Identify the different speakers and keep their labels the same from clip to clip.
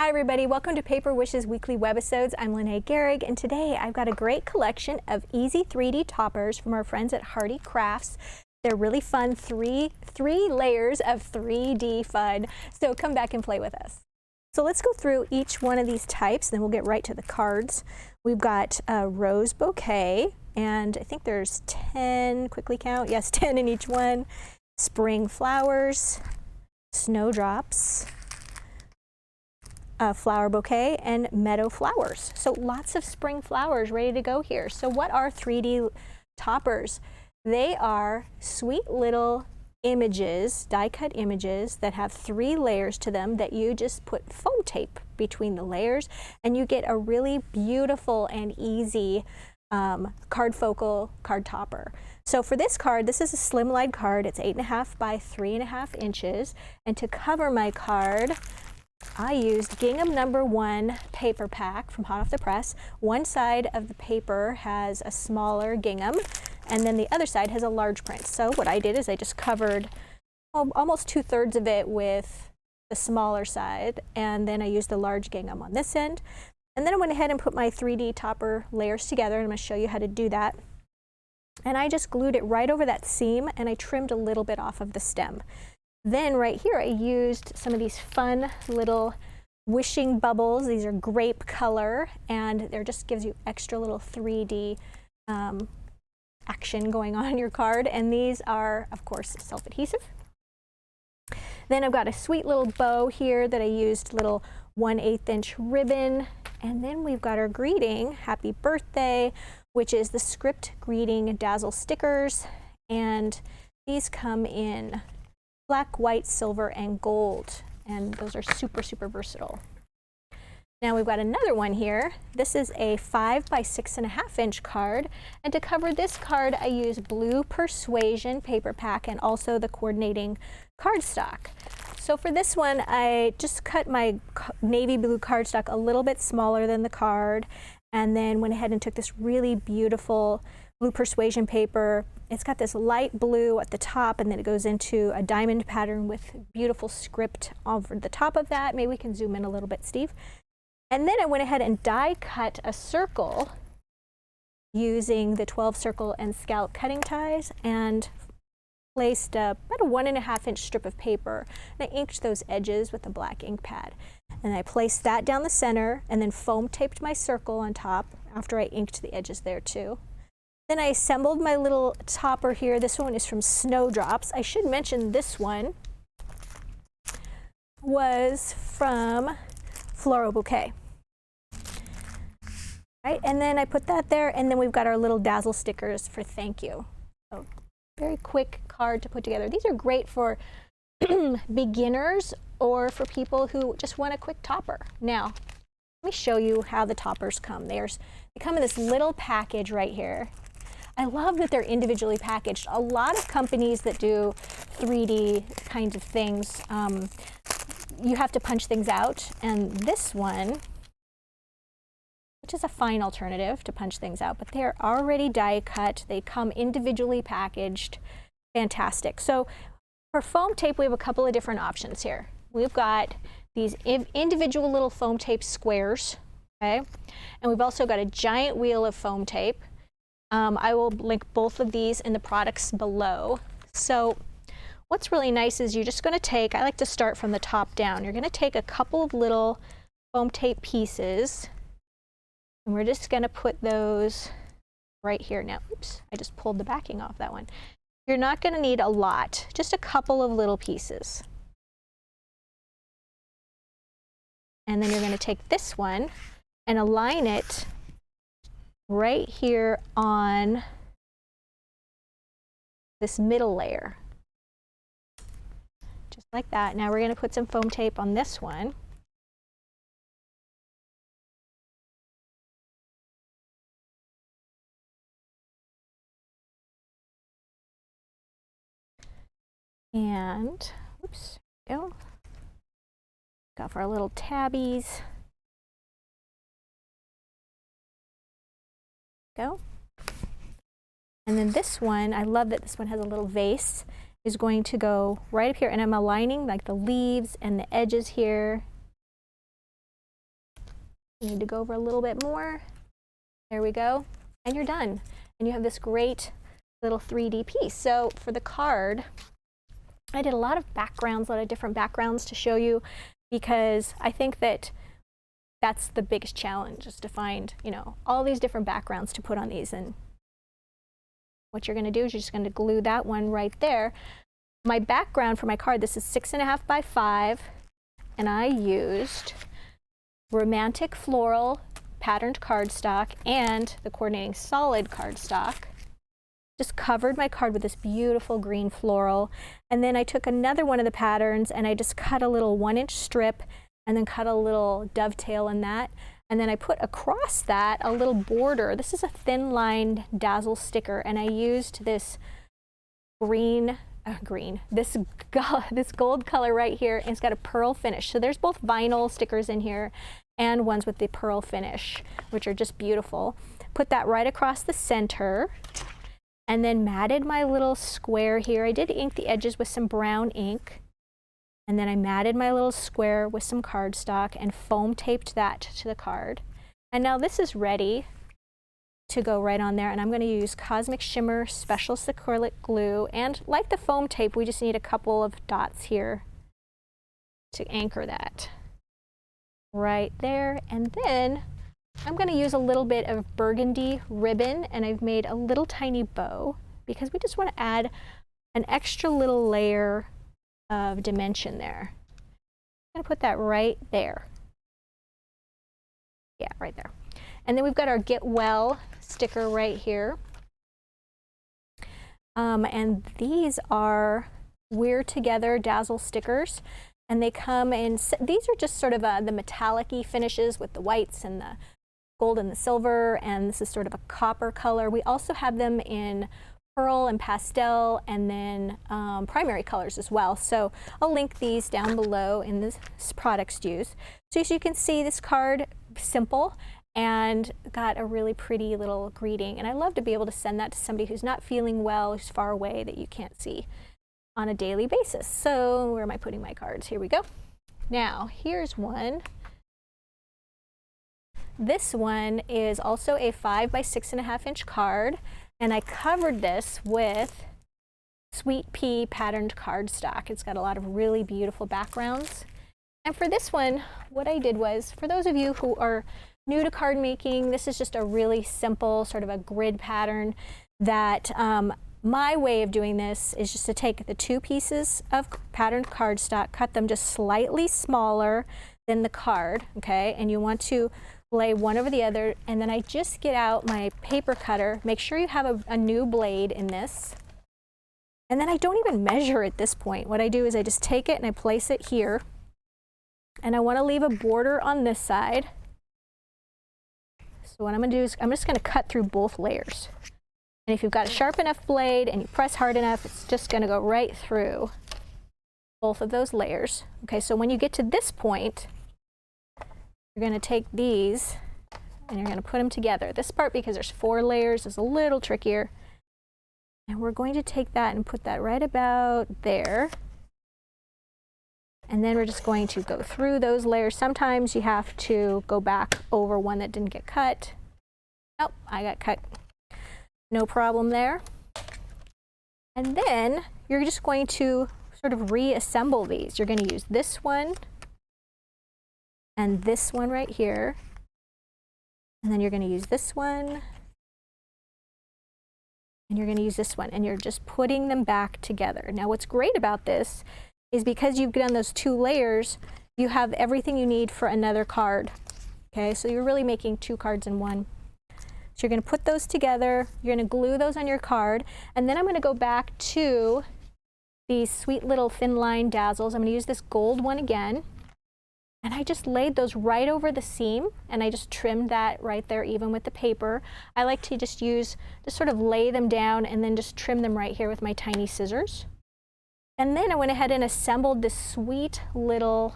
Speaker 1: Hi everybody, welcome to Paper Wishes Weekly Webisodes. I'm Lene Gehrig, and today I've got a great collection of easy 3D toppers from our friends at Hearty Crafts. They're really fun, three layers of 3D fun, so come back and play with us. So let's go through each one of these types, then we'll get right to the cards. We've got a rose bouquet, and I think there's 10, quickly count, yes, 10 in each one. Spring flowers, snowdrops, flower bouquet, and meadow flowers. So lots of spring flowers ready to go here. So what are 3D toppers? They are sweet little images, die-cut images that have 3 layers to them that you just put foam tape between the layers, and you get a really beautiful and easy cardfocal card topper. So for this card, this is a slimline card. It's 8.5 by 3.5 inches, and to cover my card, I used gingham #1 paper pack from hot off the press. One side of the paper has a smaller gingham, and then the other side has a large print. So what I did is I just covered almost 2/3 of it with the smaller side, and then I used the large gingham on this end. And then I went ahead and put my 3D topper layers together, and I'm going to show you how to do that. And I just glued it right over that seam, and I trimmed a little bit off of the stem. Then right here I used some of these fun little wishing bubbles. These are grape color, and they're just gives you extra little 3D action going on your card. And these are, of course, self-adhesive. Then I've got a sweet little bow here that I used little 1/8 inch ribbon. And then we've got our greeting, happy birthday, which is the script greeting dazzle stickers. And these come in black, white, silver, and gold, and those are super, super versatile. Now we've got another one here. This is a 5 by 6.5 inch card, and to cover this card I use blue Persuasion paper pack and also the coordinating cardstock. So for this one I just cut my navy blue cardstock a little bit smaller than the card, and then went ahead and took this really beautiful blue Persuasion paper. It's got this light blue at the top, and then it goes into a diamond pattern with beautiful script over the top of that. Maybe we can zoom in a little bit, Steve. And then I went ahead and die cut a circle using the 12 circle and scallop cutting ties, and placed about a 1.5 inch strip of paper, and I inked those edges with a black ink pad. And I placed that down the center, and then foam taped my circle on top after I inked the edges there too. Then I assembled my little topper here. This one is from Snowdrops. I should mention this one was from Floral Bouquet. Right, and then I put that there, and then we've got our little dazzle stickers for thank you. So very quick card to put together. These are great for beginners or for people who just want a quick topper. Now, let me show you how the toppers come. They come in this little package right here. I love that they're individually packaged. A lot of companies that do 3D kinds of things, you have to punch things out, and this one, which is a fine alternative to punch things out, but they're already die cut. They come individually packaged. Fantastic. So for foam tape, we have a couple of different options here. We've got these individual little foam tape squares, okay? And we've also got a giant wheel of foam tape. I will link both of these in the products below. So what's really nice is you're just going to take, I like to start from the top down. You're going to take a couple of little foam tape pieces, and we're just going to put those right here. Now, oops, I just pulled the backing off that one. You're not going to need a lot, just a couple of little pieces. And then you're going to take this one and align it right here on this middle layer. Just like that. Now we're going to put some foam tape on this one. And, oops, there we go. Got for our little tabbies. Go. And then this one, I love that this one has a little vase, is going to go right up here, and I'm aligning like the leaves and the edges here You need to go over a little bit more. There we go. And you're done. And you have this great little 3D piece. So for the card, I did a lot of backgrounds, a lot of different backgrounds to show you, because I think that that's the biggest challenge, is to find, you know, all these different backgrounds to put on these. And what you're going to do is you're just going to glue that one right there. My background for my card, this is 6.5 by 5, and I used Romantic Floral patterned cardstock and the coordinating solid cardstock. Just covered my card with this beautiful green floral, and then I took another one of the patterns and I just cut a little 1-inch strip and then cut a little dovetail in that, and then I put across that a little border. This is a thin lined dazzle sticker, and I used this this gold color right here, and it's got a pearl finish. So there's both vinyl stickers in here and ones with the pearl finish, which are just beautiful. Put that right across the center, and then matted my little square here. I did ink the edges with some brown ink, and then I matted my little square with some cardstock and foam taped that to the card. And now this is ready to go right on there, and I'm going to use Cosmic Shimmer Specialist Acrylic Glue, and like the foam tape, we just need a couple of dots here to anchor that right there. And then I'm going to use a little bit of burgundy ribbon, and I've made a little tiny bow because we just want to add an extra little layer of dimension there. I'm going to put that right there. Yeah, right there. And then we've got our Get Well sticker right here. And these are We're Together Dazzle stickers. And they come in, these are just sort of the metallic-y finishes with the whites and the gold and the silver, and this is sort of a copper color. We also have them in pearl and pastel, and then primary colors as well. So I'll link these down below in this product SKUs. So as you can see, this card, simple, and got a really pretty little greeting. And I love to be able to send that to somebody who's not feeling well, who's far away, that you can't see on a daily basis. So where am I putting my cards? Here we go. Now, here's one. This one is also a 5 by 6.5 inch card, and I covered this with Sweet Pea patterned cardstock. It's got a lot of really beautiful backgrounds. And for this one, what I did was, for those of you who are new to card making, this is just a really simple sort of a grid pattern that my way of doing this is just to take the 2 pieces of patterned cardstock, cut them just slightly smaller than the card, okay? And you want to lay one over the other, and then I just get out my paper cutter. Make sure you have a new blade in this. And then I don't even measure at this point. What I do is I just take it and I place it here. And I want to leave a border on this side. So what I'm going to do is I'm just going to cut through both layers. And if you've got a sharp enough blade and you press hard enough, it's just going to go right through both of those layers. Okay, so when you get to this point, you're going to take these and you're going to put them together. This part, because there's 4 layers, is a little trickier. And we're going to take that and put that right about there. And then we're just going to go through those layers. Sometimes you have to go back over one that didn't get cut. Oh, I got cut. No problem there. And then you're just going to sort of reassemble these. You're going to use this one and this one right here. And then you're going to use this one. And you're going to use this one. And you're just putting them back together. Now what's great about this is because you've done those 2 layers, you have everything you need for another card. Okay, so you're really making 2 cards in one. So you're going to put those together, you're going to glue those on your card, and then I'm going to go back to these sweet little thin line dazzles. I'm going to use this gold one again, and I just laid those right over the seam, and I just trimmed that right there even with the paper. I like to just sort of lay them down and then just trim them right here with my tiny scissors. And then I went ahead and assembled this sweet little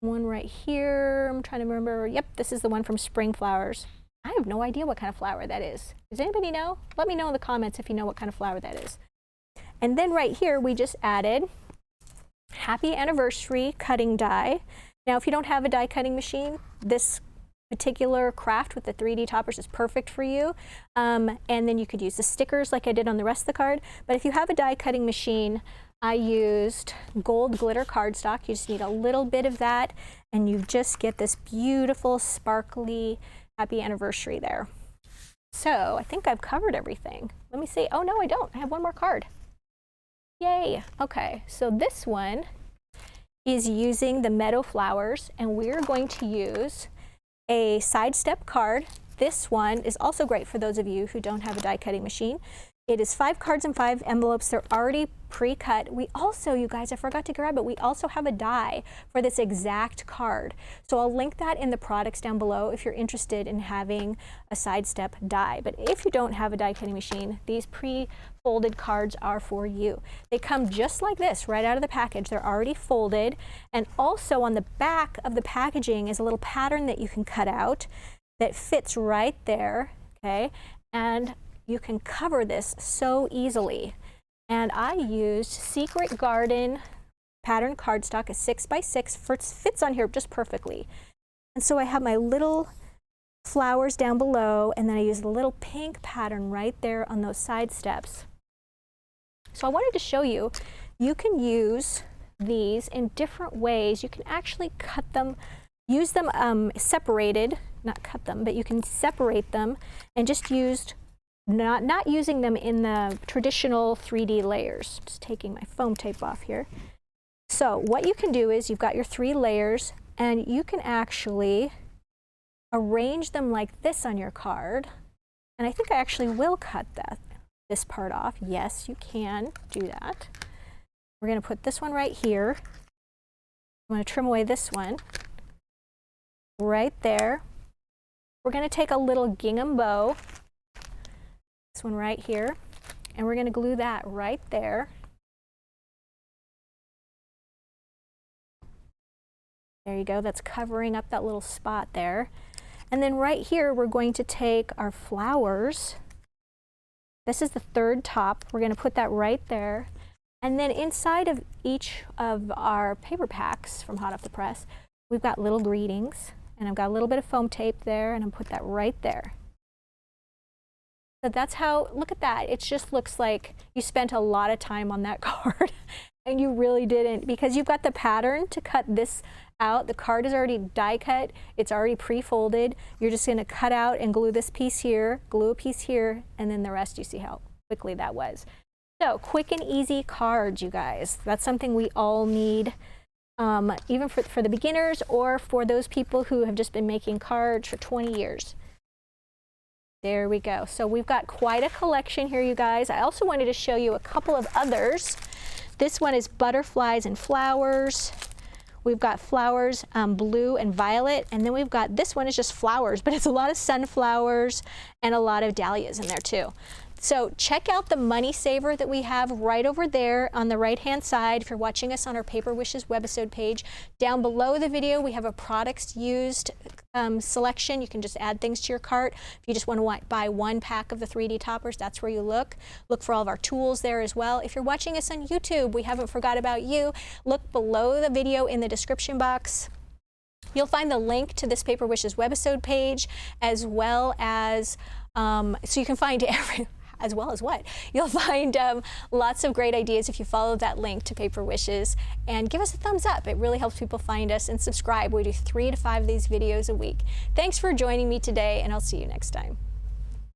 Speaker 1: one right here. I'm trying to remember. Yep, this is the one from Spring Flowers. I have no idea what kind of flower that is. Does anybody know? Let me know in the comments if you know what kind of flower that is. And then right here, we just added Happy Anniversary cutting die. Now, if you don't have a die cutting machine, this particular craft with the 3D toppers is perfect for you. And then you could use the stickers like I did on the rest of the card. But if you have a die cutting machine, I used gold glitter cardstock. You just need a little bit of that, and you just get this beautiful, sparkly, happy anniversary there. So I think I've covered everything. Let me see. Oh, no, I don't. I have one more card. Yay. Okay, so this one is using the meadow flowers, and we're going to use a sidestep card. This one is also great for those of you who don't have a die cutting machine. It is 5 cards and 5 envelopes. They're already pre-cut. We also, you guys, I forgot to grab it, we also have a die for this exact card. So I'll link that in the products down below if you're interested in having a sidestep die. But if you don't have a die cutting machine, these pre-folded cards are for you. They come just like this, right out of the package. They're already folded. And also on the back of the packaging is a little pattern that you can cut out that fits right there, okay? And you can cover this so easily. And I used Secret Garden pattern cardstock, a 6x6, fits on here just perfectly. And so I have my little flowers down below, and then I used a little pink pattern right there on those side steps. So I wanted to show you, you can use these in different ways. You can actually cut them, use them separated, not cut them, but you can separate them and just use not using them in the traditional 3D layers. Just taking my foam tape off here. So what you can do is you've got your 3 layers, and you can actually arrange them like this on your card. And I think I actually will cut this part off. Yes, you can do that. We're going to put this one right here. I'm going to trim away this one right there. We're going to take a little gingham bow, this one right here, and we're going to glue that right there. There you go, that's covering up that little spot there. And then right here, we're going to take our flowers. This is the 3rd top. We're going to put that right there. And then inside of each of our paper packs from Hot Off the Press, we've got little greetings. And I've got a little bit of foam tape there, and I'll put that right there. So that's how, look at that. It just looks like you spent a lot of time on that card, and you really didn't, because you've got the pattern to cut this out. The card is already die cut. It's already pre-folded. You're just going to cut out and glue this piece here, glue a piece here, and then the rest, you see how quickly that was. So quick and easy cards, you guys. That's something we all need. Even for the beginners or for those people who have just been making cards for 20 years. There we go. So we've got quite a collection here, you guys. I also wanted to show you a couple of others. This one is butterflies and flowers. We've got flowers, blue and violet, and then we've got, this one is just flowers, but it's a lot of sunflowers and a lot of dahlias in there too. So check out the money saver that we have right over there on the right-hand side if you're watching us on our Paper Wishes webisode page. Down below the video, we have a products used selection. You can just add things to your cart. If you just want to buy 1 pack of the 3D toppers, that's where you look. Look for all of our tools there as well. If you're watching us on YouTube, we haven't forgot about you. Look below the video in the description box. You'll find the link to this Paper Wishes webisode page, as well as, so you can find as well as what? You'll find lots of great ideas if you follow that link to Paper Wishes, and give us a thumbs up. It really helps people find us, and subscribe. We do 3 to 5 of these videos a week. Thanks for joining me today, and I'll see you next time.